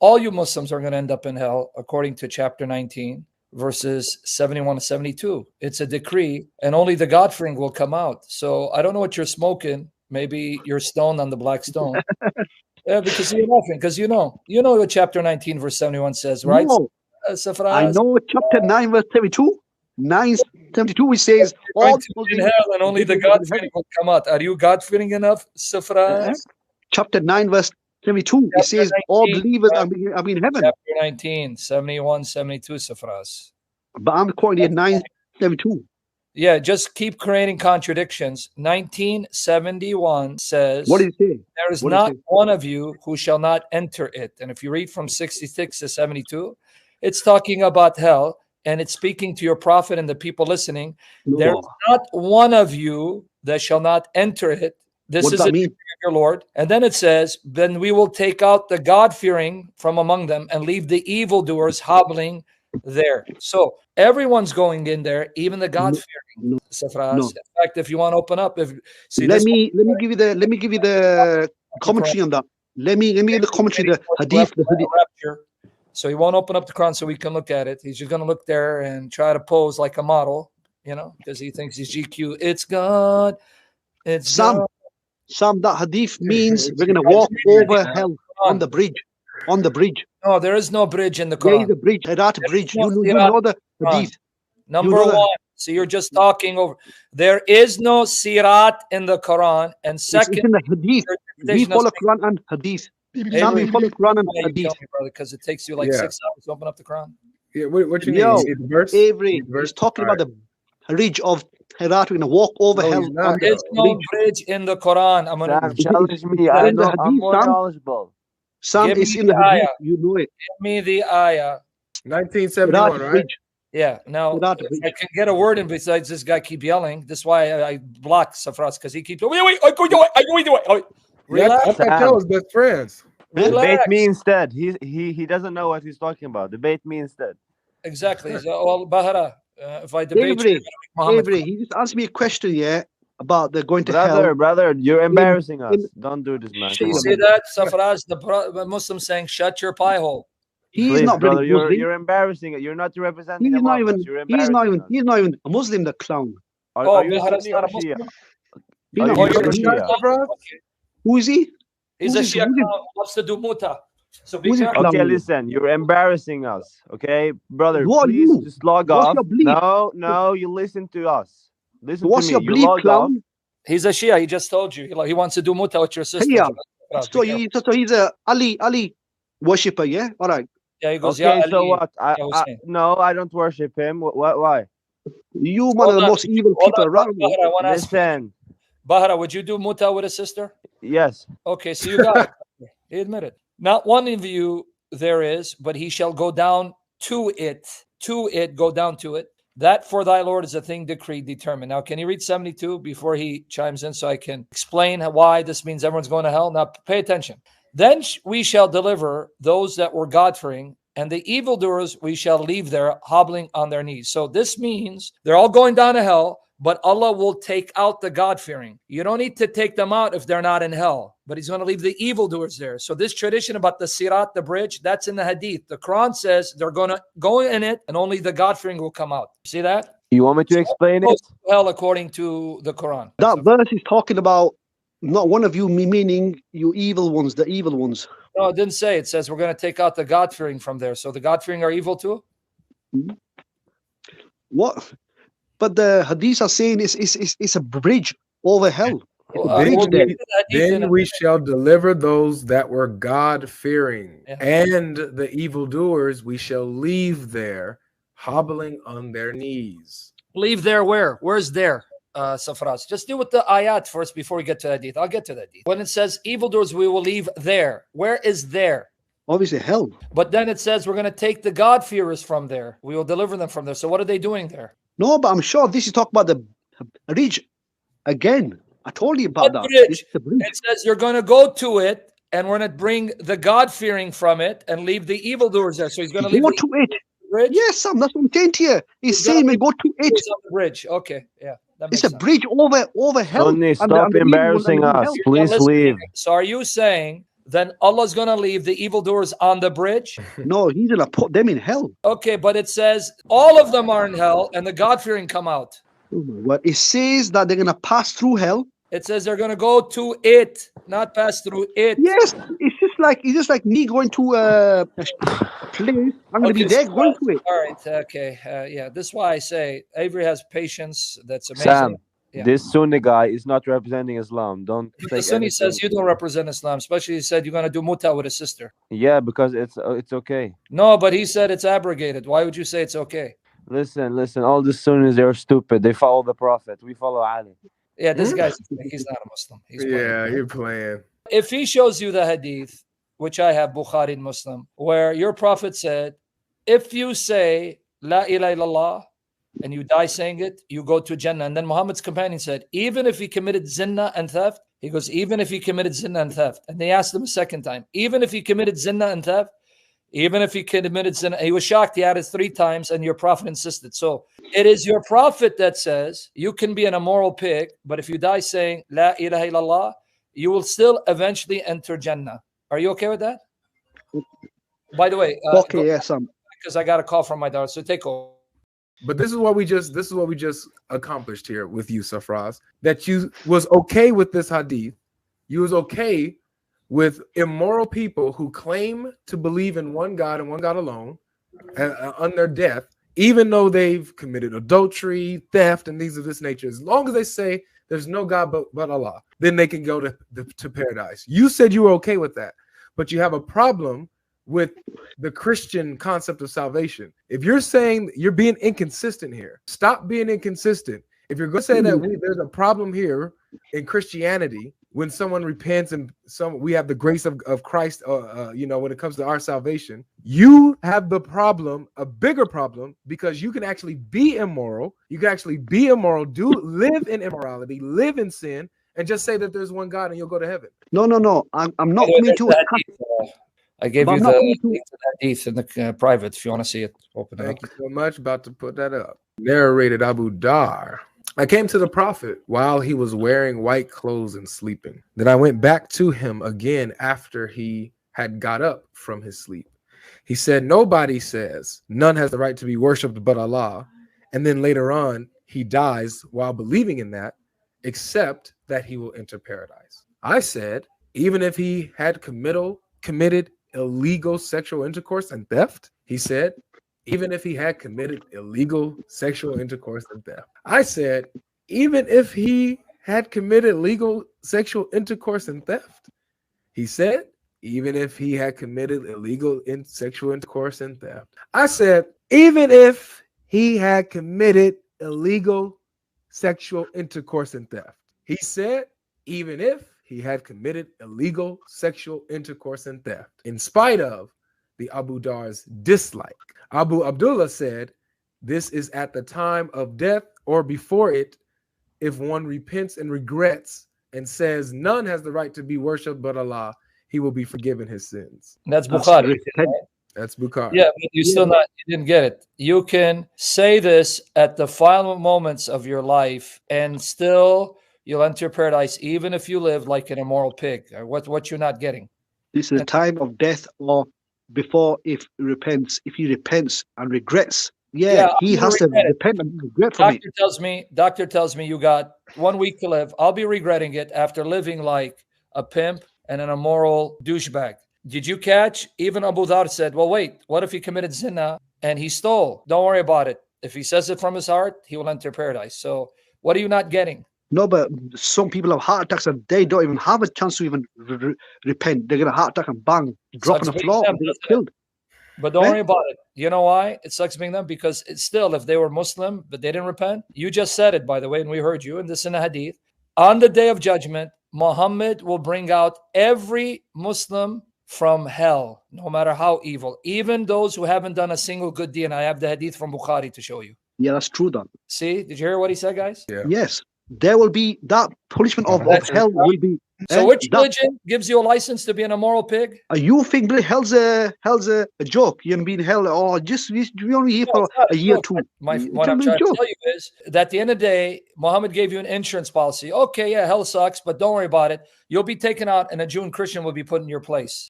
all you Muslims are going to end up in hell, according to chapter 19, verses 71 to 72. It's a decree, and only the God-fearing will come out. So I don't know what you're smoking. Maybe you're stoned on the black stone. Yeah, because you're laughing, because you know what chapter 19, verse 71 says, right? No, I know chapter 9, verse 72. 9:72, which says, all in hell, and only the God-fearing will come out. Are you God-fearing enough, Safras? Chapter 9, verse 72, it says, 19, all believers are in heaven. Chapter 19, 71, 72, Safras. But I'm quoting it 9:72. Yeah, just keep creating contradictions. 1971 says, what did it say? There is not one of you who shall not enter it. And if you read from 66 to 72, it's talking about hell, and it's speaking to your prophet and the people listening. No. There is not one of you that shall not enter it. This is a decree of your Lord. And then it says, then we will take out the God-fearing from among them and leave the evildoers hobbling there. So everyone's going in there, even the God-fearing. No. In fact, if you want to open up, let me give you the commentary on that. Let me give the commentary, the hadith. So he won't open up the Quran so we can look at it. He's just going to look there and try to pose like a model, because he thinks he's GQ. It's God. It's Sam, that hadith means we're going to walk over hell on the bridge. On the bridge. No, there is no bridge in the Quran. There is a bridge. That bridge. You know the hadith. Number one. So you're just talking over. There is no sirat in the Quran. And second, it's in the hadith. We follow Quran and hadith. Some we follow Quran and hadith. Because it takes you like 6 hours to open up the Quran. Yeah, what you mean? The verse? He's talking about the bridge of Herat. We're going to walk over hell. There is no bridge in the Quran. I'm going to challenge me. I'm more knowledgeable. Some is in the hadith. You know it. Give me the ayah. 1971, right? Yeah. Now, I can get a word in besides this guy keep yelling. This is why I block Safras, because he keeps. Wait. Relax. I thought y'all was best friends. Debate me instead. He doesn't know what he's talking about. Debate me instead. Exactly. Well, Bahara, if I debate Avery, he just asked me a question, about the going to hell. Brother, you're embarrassing us. Don't do this, man. You see that, Safras, the Muslim saying, "Shut your pie hole." He's not brother. You're embarrassing it. You're not representing. He's not even a Muslim. The clown. Are you not a Muslim? Who is he? He's a Shia who loves to do muta. So okay, listen, you're embarrassing us. Okay, brother, please just log off. No, you listen to us. Listen What's to me. Your belief, clown? He's a Shia. He just told you. He wants to do muta with your sister. Yeah. So he's a Ali worshipper. Yeah. All right. Yeah, he goes. Okay, so what? No, I don't worship him. Why? You one of the most evil people around. Listen, Bahara, would you do muta with a sister? Yes. Okay, so you got it. He admitted. Not one of you there is, but he shall go down to it. Go down to it. That for thy Lord is a thing decreed, determined. Now, can you read 72 before he chimes in so I can explain why this means everyone's going to hell? Now, pay attention. Then we shall deliver those that were God-fearing, and the evildoers we shall leave there hobbling on their knees. So this means they're all going down to hell, but Allah will take out the God-fearing. You don't need to take them out if they're not in hell, but he's going to leave the evildoers there. So this tradition about the sirat, the bridge, that's in the hadith. The Quran says they're going to go in it, and only the God-fearing will come out. See that? You want me to explain it? Hell, according to the Quran. That verse is talking about not one of you, meaning you evil ones, the evil ones. No, it didn't say. It says we're going to take out the God-fearing from there. So the God-fearing are evil too? What? But the hadiths are saying it's a bridge over hell. Then we shall deliver those that were God-fearing, and the evildoers we shall leave there, hobbling on their knees. Leave there where? Where's there? Safras. Just deal with the ayat first before we get to the hadith. I'll get to the hadith. When it says evildoers, we will leave there. Where is there? Obviously hell. But then it says we're going to take the God-fearers from there. We will deliver them from there. So what are they doing there? No, but I'm sure this is talking about the bridge again. I told you about that. Bridge? It says you're going to go to it, and we're going to bring the God-fearing from it and leave the evildoers there. So he's going to leave go to it. Bridge? Yes, Sam, that's what I'm saying to you. He's saying we go to it. On the bridge. Okay, yeah. It's a bridge over hell. Sonny, stop embarrassing us. Please leave. So are you saying then Allah's going to leave the evildoers on the bridge? No, he's going to put them in hell. Okay, but it says all of them are in hell and the God-fearing come out. What it says that they're going to pass through hell. It says they're going to go to it, not pass through it. Yes, it's just like me going to a place. I'm going to be there going to it. All right, okay, yeah. This is why I say Avery has patience. That's amazing. Sam, yeah. This Sunni guy is not representing Islam. Don't. The Sunni says you don't represent Islam, especially he said you're going to do muta with his sister. Yeah, because it's okay. No, but he said it's abrogated. Why would you say it's okay? Listen. All the Sunnis, they're stupid. They follow the Prophet. We follow Ali. Yeah, this guy's he's not a Muslim. He's you're playing. If he shows you the hadith, which I have, Bukhari and Muslim, where your Prophet said, if you say La ilaha illallah and you die saying it, you go to Jannah. And then Muhammad's companion said, even if he committed zina and theft, he goes, even if he committed zina and theft. And they asked him a second time, even if he committed zina and theft, even if he committed zina, he was shocked. He added 3 times, and your Prophet insisted. So it is your Prophet that says you can be an immoral pig, but if you die saying La ilaha illallah, you will still eventually enter Jannah. Are you okay with that? By the way, okay, yes, because I got a call from my daughter, so take over. But this is what we just accomplished here with you, Safraz. That you was okay with this hadith. You was okay with immoral people who claim to believe in one God and one God alone, on their death, even though they've committed adultery, theft, and things of this nature. As long as they say there's no God but Allah, then they can go to paradise. You said you were okay with that, but you have a problem with the Christian concept of salvation. If you're saying you're being inconsistent here, stop being inconsistent. If you're going to say that there's a problem here in Christianity, when someone repents and we have the grace of Christ, when it comes to our salvation, you have the problem, a bigger problem, because you can actually be immoral. You can actually be immoral, live in immorality, live in sin, and just say that there's one God and you'll go to heaven. No. I'm not coming to I gave you the hadith in the private if you want to see it. Open it up. Thank you so much. About to put that up. Narrated Abu Dar. I came to the Prophet while he was wearing white clothes and sleeping. Then I went back to him again after he had got up from his sleep. He said, nobody says none has the right to be worshipped but Allah. And then later on, he dies while believing in that, except that he will enter paradise. I said, even if he had committed illegal sexual intercourse and theft, he said, even if he had committed illegal sexual intercourse and theft. I said, even if he had committed legal sexual intercourse and theft. He said, even if he had committed illegal sexual intercourse and theft. I said, even if he had committed illegal sexual intercourse and theft. He said, even if he had committed illegal sexual intercourse and theft, in spite of the Abu Dar's dislike. Abu Abdullah said, this is at the time of death or before it, if one repents and regrets and says none has the right to be worshipped but Allah, he will be forgiven his sins. That's Bukhari. That's Bukhari. Yeah, but you didn't get it. You can say this at the final moments of your life and still you'll enter paradise, even if you live like an immoral pig. What you're not getting. This is the time of death or before if he repents and regrets. He has to repent and regret from it. Doctor tells me you got 1 week to live. I'll be regretting it after living like a pimp and an immoral douchebag. Did you catch? Even Abu Dhar said, well, wait, what if he committed zina and he stole? Don't worry about it. If he says it from his heart, he will enter paradise. So what are you not getting? No, but some people have heart attacks and they don't even have a chance to even repent. They get a heart attack and bang, drop on the floor and they get killed. But don't worry about it. You know why? It sucks being them because it's still, if they were Muslim, but they didn't repent. You just said it, by the way, and we heard you, and this in the hadith. On the day of judgment, Muhammad will bring out every Muslim from hell, no matter how evil, even those who haven't done a single good deed. And I have the hadith from Bukhari to show you. Yeah, that's true, Don. See, did you hear what he said, guys? Yeah. Yes. there will be that punishment of hell will be. So which religion gives you a license to be an immoral pig? You think hell's a joke? You're gonna be in hell, or just you only here for a year or two. What I'm trying to tell you is that at the end of the day, Muhammad gave you an insurance policy. Okay, yeah, hell sucks, but don't worry about it. You'll be taken out, and a Jew and Christian will be put in your place.